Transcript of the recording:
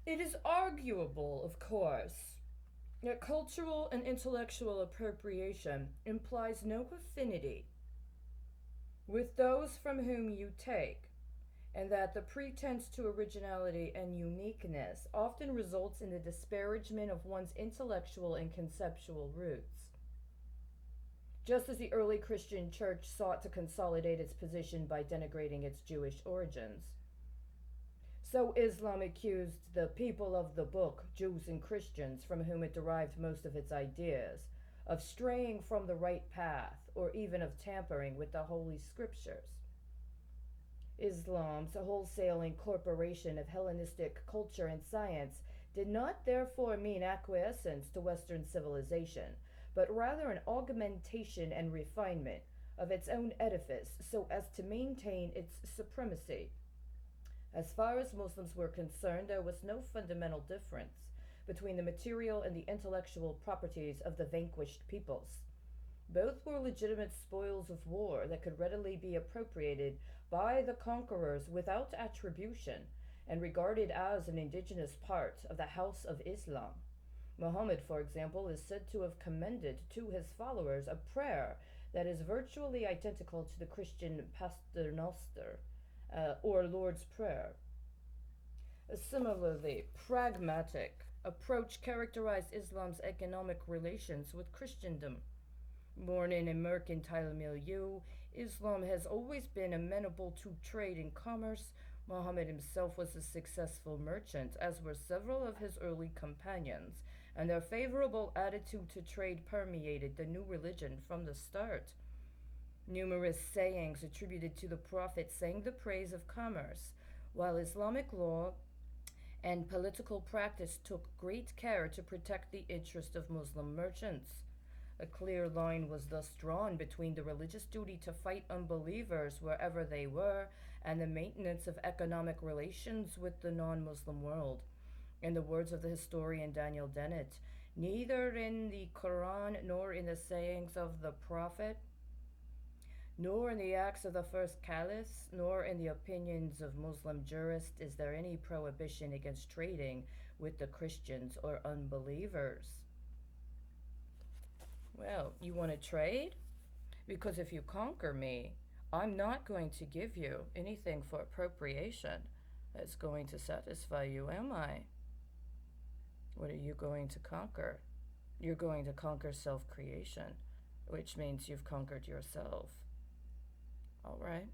It is arguable, of course, that cultural and intellectual appropriation implies no affinity with those from whom you take, and that the pretense to originality and uniqueness often results in the disparagement of one's intellectual and conceptual roots. Just as the early Christian church sought to consolidate its position by denigrating its Jewish origins, so Islam accused the people of the book, Jews and Christians, from whom it derived most of its ideas, of straying from the right path or even of tampering with the Holy Scriptures. Islam's wholesale incorporation of Hellenistic culture and science did not therefore mean acquiescence to Western civilization, but rather an augmentation and refinement of its own edifice so as to maintain its supremacy. As far as Muslims were concerned, there was no fundamental difference between the material and the intellectual properties of the vanquished peoples. Both were legitimate spoils of war that could readily be appropriated by the conquerors without attribution and regarded as an indigenous part of the House of Islam. Muhammad, for example, is said to have commended to his followers a prayer that is virtually identical to the Christian Paternoster, or Lord's Prayer. A similarly pragmatic approach characterized Islam's economic relations with Christendom. Born in a mercantile milieu, Islam has always been amenable to trade and commerce. Muhammad himself was a successful merchant, as were several of his early companions, and their favorable attitude to trade permeated the new religion from the start. Numerous sayings attributed to the Prophet sang the praise of commerce, while Islamic law and political practice took great care to protect the interest of Muslim merchants. A clear line was thus drawn between the religious duty to fight unbelievers wherever they were and the maintenance of economic relations with the non Muslim world. In the words of the historian Daniel Dennett, neither in the Quran nor in the sayings of the Prophet, nor in the acts of the first caliphs, nor in the opinions of Muslim jurists is there any prohibition against trading with the Christians or unbelievers. Well, you want to trade? Because if you conquer me, I'm not going to give you anything for appropriation that's going to satisfy you, am I? What are you going to conquer? You're going to conquer self creation, which means you've conquered yourself. All right.